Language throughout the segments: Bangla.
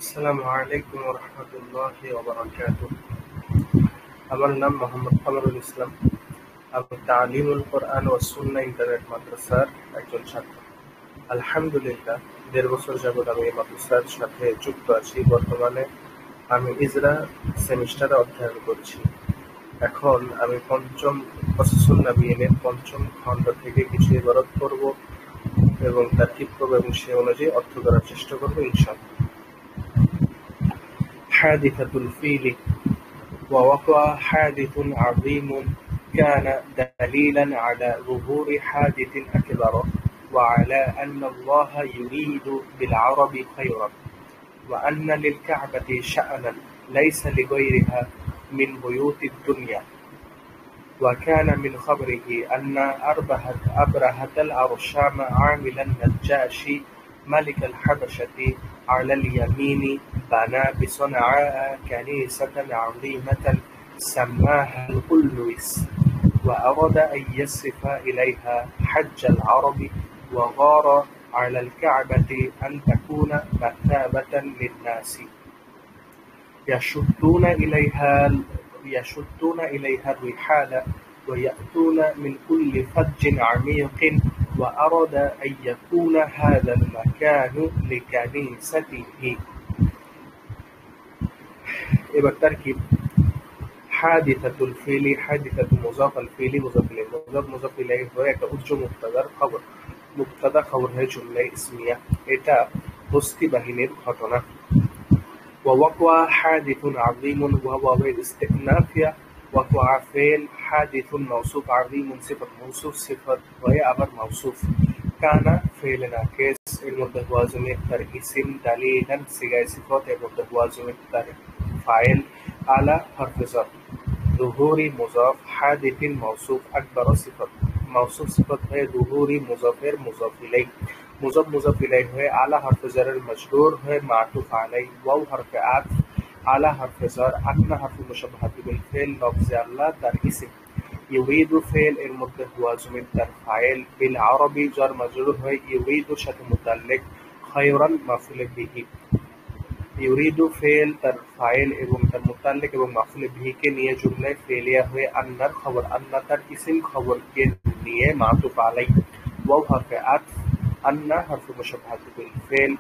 আসসালামু আলাইকুম ওয়া রাহমাতুল্লাহি ওয়া বারাকাতুহু। আমার নাম মোহাম্মদ কামরুল ইসলাম। আমি তালিমুল কোরআন ও সুন্নাহ ইন্টারনেট মাদ্রাসার একজন ছাত্র। আলহামদুলিল্লাহ ১.৫ বছর যাবৎ আমি এই মাদ্রাসার সাথে যুক্ত আছি। বর্তমানে আমি ইজরা সেমিস্টারে অধ্যয়ন করছি। এখন আমি পঞ্চম কসসুন নাবিয়্যিনের পঞ্চম খণ্ড থেকে কিছু ইবারত পড়ব এবং তারকিব করব এবং সে অনুযায়ী অর্থ করার চেষ্টা করব ইনশাআল্লাহ। حادثة الفيل. ووقع حادث عظيم كان دليلا على ظهور حادث أكبر وعلى أن الله يريد بالعرب خيرا وأن للكعبة شأنا ليس لغيرها من بيوت الدنيا. وكان من خبره أن أبرهة الأرشام عامل النجاشي ملك الحبشة على اليمين بنى بصنعاء كنيسة عظيمة سماها القلوس، وأراد أن يصرف إليها حج العرب، وغار على الكعبة أن تكون مثابة للناس يشدون إليها الرحال ويأتون من كل فج عميق، وأراد أن يكون هذا المكان لكنيسته. এবার তারকিব। হাদিসাতুল ফিলি, হাদিসাতু মুযাফ, আল ফিলি মুযাফ ইলাইহি, মুযাফ ইলাইহি হয়ে একটা উচ্চ মুবতাদার খবর। মুবতাদা খবর হয়ে জুমলা ইসমিয়া। এটা হস্তি বাহিনীর ঘটনা। ووقع حادث عظيم وهو استئنافية. وقع فعل حادث موصوف عظيم صفة موصوف صفة وهي আবার موصوف. كان فعل ناقص এর মধ্যে হুয়া জমির তার ইসিম দালিলান সিগায় সিফত এর মধ্যে হুয়া জমির তার ফাইল আলা হরফে জর দুহুরি মুজাফ হাদিথিন মৌসুফ আকবার সিফত মৌসুফ সিফত হয়ে দুহুরি মুজাফের মুজাফ ইলাইহি মুজাফ ইলাইহি হয়ে আলা হরফে জরের মজরুর হয়ে মাতুফ আলাইহি ওয়াও হরফে আতফ আলা হরফে জর আন্না হরফে মুশাব্বাহাতু বিল ফিল লফজে আল্লাহ তার ইসিম ইউরিদু ফিল এর মধ্যে হুয়া জমির তার ফাইল বিল আরবি জর মজরুর হয়ে ইউরিদুর সাথে মুতাল্লিক খায়রান মাফউল বিহি। ইউরিদু ফেল তার ফাইল এবং তার মুতাল্লিক এবং মাফউল বিহিকে নিয়ে জুমলায় ফেলিয়া হয়ে আন্নার খবর, আন্না তার ইসিম খবরকে নিয়ে মাতুফ আলাইহি ওয়াও হরফে আতফ আন্না হরফে মুশাব্বাহাতু বিল ফেল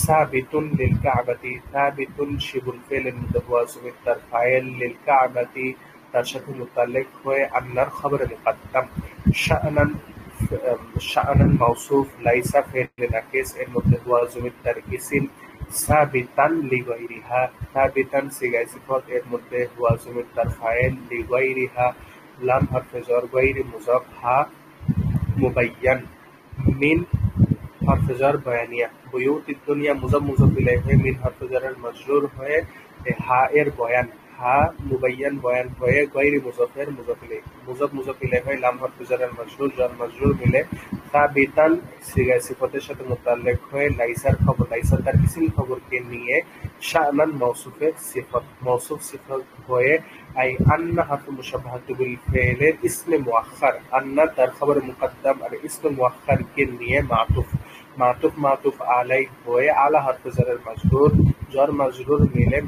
সাবিতুন লিল কাবাতি সাবিতুন শিবুল ফেল এর মধ্যে হুয়া জমির তার ফাইল লিল কাবাতি তার সাথে মুতাল্লিক হয়ে আন্নার খবরে মুকদ্দাম শাআনান মাউসুফ লাইসা ফেল নাকিস এর মধ্যে হুয়া জমির তার ইসিম সাবিতান লিগাইরিহা সাবিতান সিগায় সিফত এর মধ্যে হুয়া জমির তার ফাইল লিগাইরিহা লাম হরফে জর গায়রি মুজাফ হা মুবায়্যান মিন হরফে জর বায়ানিয়া বুয়ুতিদ দুনিয়া মুজাফ ইলাইহি মিন হরফে জরের মজরুর হয়ে হা এর বয়ান হা মুবায়্যান বয়ান হয়ে গায়রি মুজাফের মুজাফ ইলাইহি লাম হরফে জরের মজরুর জর মজরুর মিলে সাবিতান সিগায় সিফতের সাথে মুতাল্লিক হয়ে লাইসার খবর লাইসা তার ইসিম খবরকে নিয়ে শাআনান মাউসুফের সিফত মাউসুফ সিফত হয়ে আই আন্না হরফে মুশাব্বাহাতু বিল ফিলের ইসমে মুআখখার আন্না তার খবরে মুকদ্দাম আর ইসমে মুআখখার কে নিয়ে মাতুফ আলাই হয়ে আলা হরফে জরের মজরুর জর মজরুর মিলে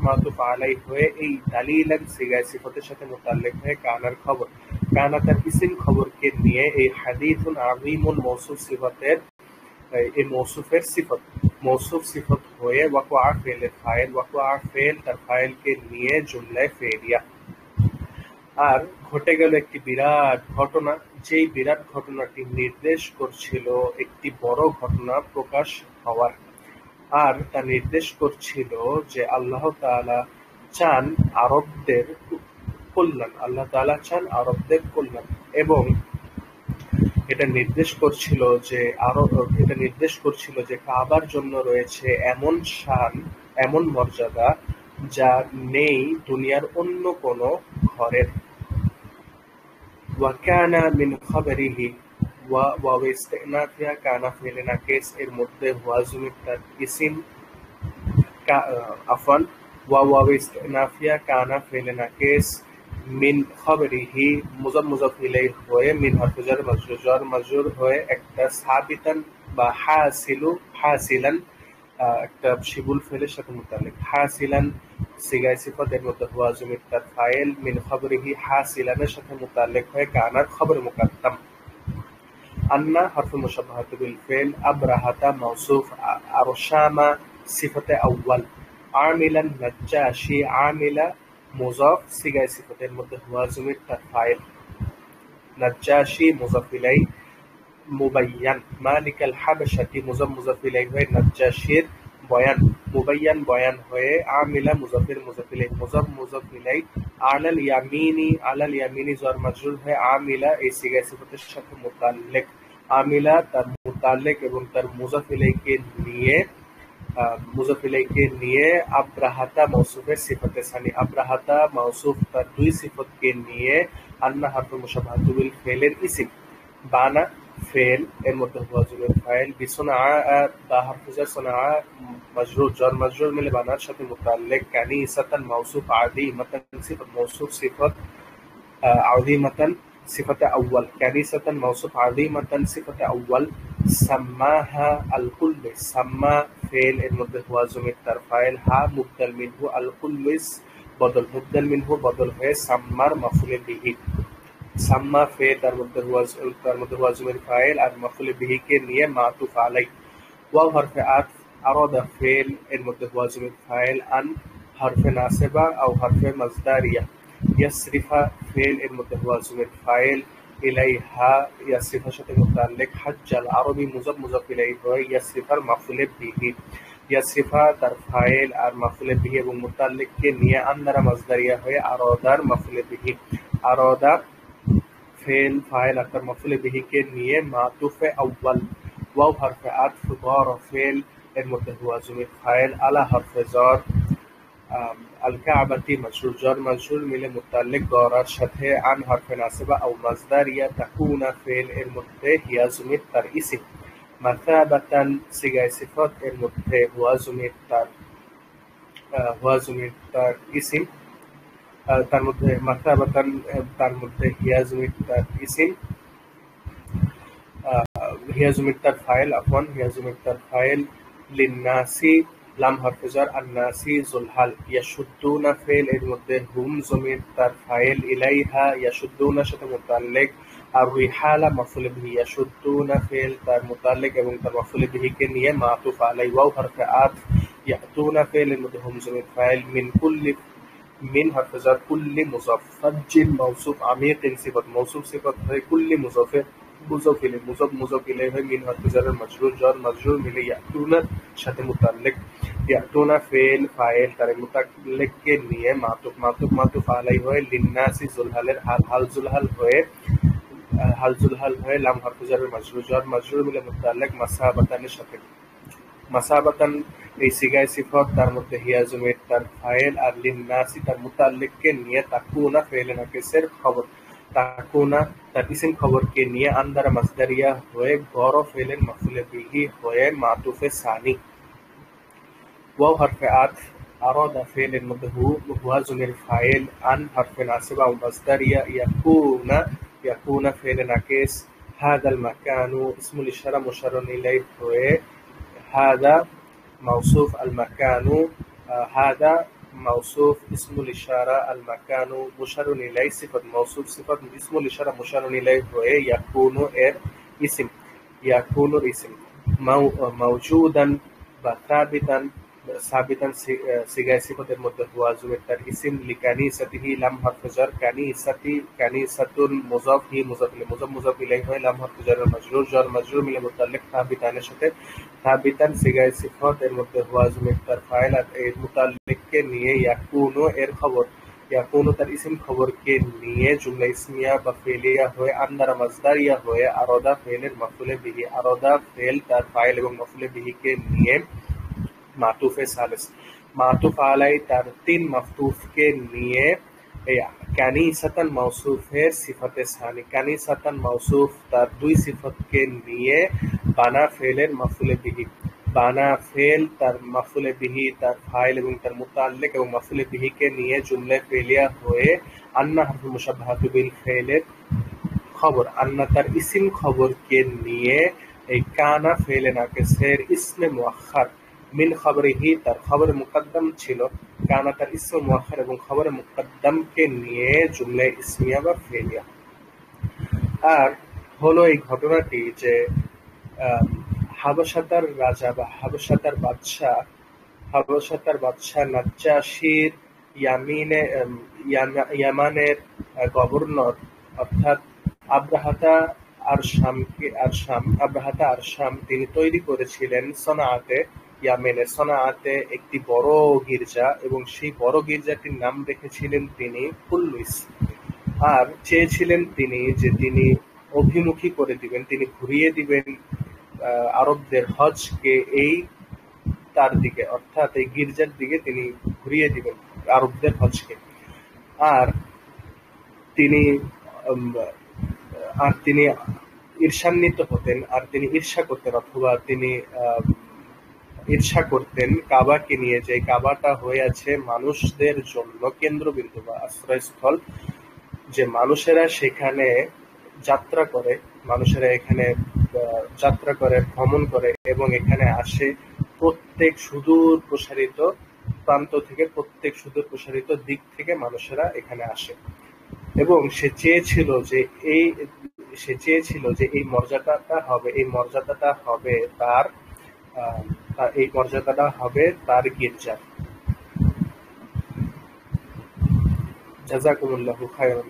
মাতুফ আলাই হয়ে এই দালিলান সিগায় সিফতের সাথে মুতাল্লিক হয়ে কানার খবর কানা তার ইসিম খবরকে নিয়ে এই হাদিসুন আযীমুন মৌসুফ সিফতের এই মৌসুফের মৌসুফ সিফত হয়ে ওয়াকআ ফেলের ফাইল ওয়াকআ ফেল তার ফাইলকে নিয়ে জুমলায় ফেলিয়া। আর ঘটে গেল একটি বিরাট ঘটনা, যেই বিরাট ঘটনাটি নির্দেশ করছিল একটি বড় ঘটনা প্রকাশ হওয়ার, আর তা নির্দেশ করছিল যে আল্লাহ তাআলা চান আরবদের কল্যাণ, আল্লাহ তাআলা চান আরবদের কল্যাণ, এবং এটা নির্দেশ করছিল যে কাবার জন্য রয়েছে এমন শান এমন মর্যাদা যা নেই দুনিয়ার অন্য কোন ঘরের। ওয়াকানা মিন খাবরিহি ওয়া ইস্তিনাফিয়া কানা ফিল নাকিস এর মধ্যে হুয়া জমির তার ইসিম ওয়া ইস্তিনাফিয়া কানা ফিল নাকিস মিন খবরিহি মুজাফ ইলাইহি হয়ে মিন হরফে জর মজরুর হয়ে একটা সাবিতান বা হাসিলান একটা শিবুল ফেলের সাথে মুতাল্লিক। হাসিলান সিগায় সিফত এর মধ্যে হুয়া জমির তার ফাইল মিন খবরিহি হাসিলানের সাথে মুতাল্লিক হয়ে কানার খবর মুকাদ্দাম। আন্না হরফ মুশাব্বাহাতু বিল ফিল, আবরাহাতা মাওসুফ, আরশামা সিফাতে আউয়াল, আমিলান নাজ্জাশি আমিলা মুযাফ সিগায় সিফাতের মধ্যে হুয়া জমির তার ফাইল, নাজ্জাশি মুযাফ ইলাই, মুবায়্যান মালিকাল হাবশাতি মুযাফ মুযাফ ইলাইহি হয়ে নাজ্জাশির বয়ান, মুবায়্যান বয়ান হয়ে আমিলা মুযাফির মুযাফ ইলাইহি মুযাফ মুযাফ ইলাইহি, আলাল ইয়ামিনি jar মাজরুর হয়ে আমিলা এই সিগায় সিফাতের সাথে মুতাল্লিক। আমিলা তার মুতাল্লিক এবং তার মুযাফ ইলাইহিকে নিয়ে আবরাহাতা মৌসুফের সিফাতে সানি, আবরাহাতা মৌসুফ তার দুই সিফতকে নিয়ে, আন্না হরফ মুশাব্বাহাতু বিল ফিলের ইসিম, বানা ফেল এর মধ্যে হুয়া জমির ফাইল, বিসুনআ বা হরফুজার সুনআ মাজরুর jar মাজরুর মিলে বানার সাথে মুতাল্লিক। কানিসাতান মাওসুফ আযীমাতান সিফাত মৌসুফ সিফাত আযীমাতান সিফাতে আউয়াল, কানিসাতান মাওসুফ আযীমাতান সিফাতে আউয়াল। সাম্মাহা আল কুল্লি, সাম্মা ফেল এর মধ্যে হুয়া জমির তার ফাইল, হা মুবদাল মিনহু, আল কুল্লিস বদল, মুবদাল মিনহু বদল হয়ে সাম্মার মাফউলে বিহি। সাম্মা ফে তার মধ্যে হুয়া জমির ফাইল আর মাফউলে বিহি কে নিয়ে মাতুফ আলাই। ওয়াও হরফে আতফ, আরাদা ফেল এর মধ্যে হুয়া জমির ফাইল, আন হরফে নাসিবা আও হরফে মাজদারিয়া। ইয়াসরিফা ফেল এর মধ্যে হুয়া জমির ফাইল, ইলাইহা ইয়াসরিফার সাথে মুতাল্লিক। হাজ্জাল আরবি মুযাফ মুযাফ ইলাইহি হয় ইয়াসরিফার মাফউলে বিহি। ইয়াসরিফা তার ফাইল আর মাফউলে বিহি এবং মুতাল্লিক কে নিয়ে আন দ্বারা মাজদারিয়া হয়ে আরাদার মাফউলে বিহি। আরাদা ফেল ফাইল আর তার মাফউলে বিহি কে নিয়ে মাতুফে আউয়াল। ওয়াও হরফে আতফ, দার ফেল এর মধ্যে হুয়া জমির ফাইল, আলা হরফে jar, আল কাবাতি মাজরুর jar মাজরুর মিলে মুতাল্লিক দারার সাথে, আন হরফে নাসিবা আও মাজদারিয়া, তাকুনা ফেল এর মধ্যে হিয়া জমির তার ইসিম, মাসাবাতান সিগায় সিফাত এর মধ্যে হুয়া জমির তার ইসিম, তার মধ্যে মাসাবাতান তার মধ্যে হিয়া জমির তার ইসিম, হিয়া জমির তার ফাইল, আফওয়ান হিয়া জমির তার ফাইল। লিন্নাসি লাম হরফে jar, আন্নাসি জুলহাল। ইয়াশুদ্দুনা ফেল এর মধ্যে হুম জমির তার ফাইল, ইলাইহা ইয়াশুদ্দুনার সাথে মুতাল্লিক। আর রিহালা মাফউলে বিহি, ইয়াশুদ্দুনা ফেল তার মুতাল্লিক এবং তার মাফউলে বিহি কে নিয়ে মাতুফ আলাই। ওয়াও হরফে আতফ, ইয়াতুনা ফেল এর মধ্যে হুম জমির ফাইল, মিন হরফে jar, কুল্লি মুযাফ। ফাজ্জিল মাওসুফ আমিকিন সিফাত মৌসুফ সিফাত হয়ে কুল্লি মুযাফের মুযাফ ইলাইহি, মুযাফ মুযাফ ইলাইহি হয়ে মিন হরফে jar মাজরুর jar মাজরুর মিলে ইয়াতুনার সাথে মুতাল্লিক। ইয়াতুনা ফেল ফাইল তার মুতাল্লিক কে নিয়ে মাতুফ মাতুফ আলাই হয়ে লিন্নাসি জুলহালের হাল জুলহাল হয়ে লাম হরফে jar মাজরুর মিলে মুতাল্লিক মাসাবাতানের সাথে। মাসাবাতান এই সিগায় সিফাত তার মধ্যে হিয়া জমির তার ফাইল আর লিন্নাসি তার মুতাল্লিক কে নিয়ে তাকুনা ফেল নাকিসের খবর, তাকুনা তার ইসিম খবর কে নিয়ে আন দ্বারা মাজদারিয়া হয়ে গর ফেলের মাফউলে বিহি হয়ে মাতুফে সানি। ওয়াও হরফে আতফ, আরাদা ফেল এর মধ্যে হুয়া জমির ফাইল, আন হরফে নাসিবা ও মাজদারিয়া, ইয়াকুনা ফেল নাকিস। হাদাল মাকানু ইসমুল ইশারা মুশাররুন ইলাইহি হয়ে হাদা মাওসুফ, আল মাকানু হাদা মাওসুফ, ইসমুল ইশারা আল মাকানু মুশাররুন ইলাইহি সিফাত মৌসুফ সিফাত ইসমুল ইশারা মুশাররুন ইলাইহি হয়ে ইয়াকুনু এর ইসিম, ইয়াকুনুর ইসিম। মাওজুদান বা সাবিতান সিগায় সিফাতের মধ্যে হুয়া জমির তার ইসিম, লিকানিসাতিহি লাম হরফে jar, কানিসাতুন মুযাফ হি মুযাফ ইলাইহি, মুযাফ মুযাফ ইলাইহি হয় লাম হরফে jar মাজরুর মিলে মুতাল্লিক সাবিতানের সাথে। সাবিতান সিগায় সিফাত এর মধ্যে হুয়া জমির তার ফাইল আর এর মুতাল্লিক কে নিয়ে ইয়াকুনু এর খবর, ইয়াকুনু তার ইসিম খবর কে নিয়ে জুমলা ইসমিয়া বা ফেলিয়া হয়ে আন দ্বারা মাজদারিয়া হয়ে আরাদা ফেলের মাফউলে বিহি, আরাদা ফেল তার ফাইল এবং মাফউলে বিহি কে নিয়ে মাতুফে সালিস। মাতুফ আলাই তার তিন মাফতুফ কে নিয়ে কানিসাতান মাওসুফে সিফাতে সানি, কানিসাতান মাওসুফ তার দুই সিফত কে নিয়ে বানা ফেলের মাফউলে বিহি, বানা ফেল তার মাফউলে বিহি তার ফাইল এবং তার মুতাল্লিক এবং মাফউলে বিহি কে নিয়ে জুমলা ফেলিয়া হয়ে আন্না হরফ মুশাব্বাহাতু বিল ফেলের খবর, আন্না তার ইসিম খবর কে নিয়ে এই কানা ফেলে নাকিসের ইসমে মুআখখার, মিন খবরিহি তার খবর মুকদ্দম ছিল, কানা তার ইসম মুআখখার এবং খবর মুকদ্দমকে নিয়ে জুমলা ইসমিয়া বা ফেলিয়া। আর হলো এই ঘটনাটি যে হাবশাতার রাজা বা হাবশাতার বাদশাহ নাজ্জাশীর ইয়ামানের গভর্নর অর্থাৎ আব্রাহাতা আরশাম তিনি তৈরি করেছিলেন সনাআতে একটি বড় গির্জা, এবং সেই বড় গির্জাটির নাম রেখেছিলেন তিনি কুল্লুইস। আর চেয়েছিলেন তিনি যে তিনি অভিমুখী করে দিবেন, তিনি ঘুরিয়ে দিবেন আরবদের হজকে এই তার দিকে, অর্থাৎ এই গির্জার দিকে তিনি ঘুরিয়ে দিবেন আরবদের হজকে। আর তিনি ঈর্ষান্বিত হতেন, আর তিনি ঈর্ষা করতেন, অথবা তিনি ঈর্ষা করতেন কাবাকে নিয়ে, যে কাবাটা হয়ে আছে মানুষদের জন্য কেন্দ্রবিন্দু বা আশ্রয়স্থল, যে মানুষেরা সেখানে যাত্রা করে ভ্রমণ করে এবং এখানে আসে প্রত্যেক সুদূর প্রসারিত প্রান্ত থেকে, প্রত্যেক সুদূর প্রসারিত দিক থেকে মানুষেরা এখানে আসে। এবং সে চেয়েছিল যে এই মর্যাদাটা হবে তার গির্জার। জাযাকুমুল্লাহু খায়রান।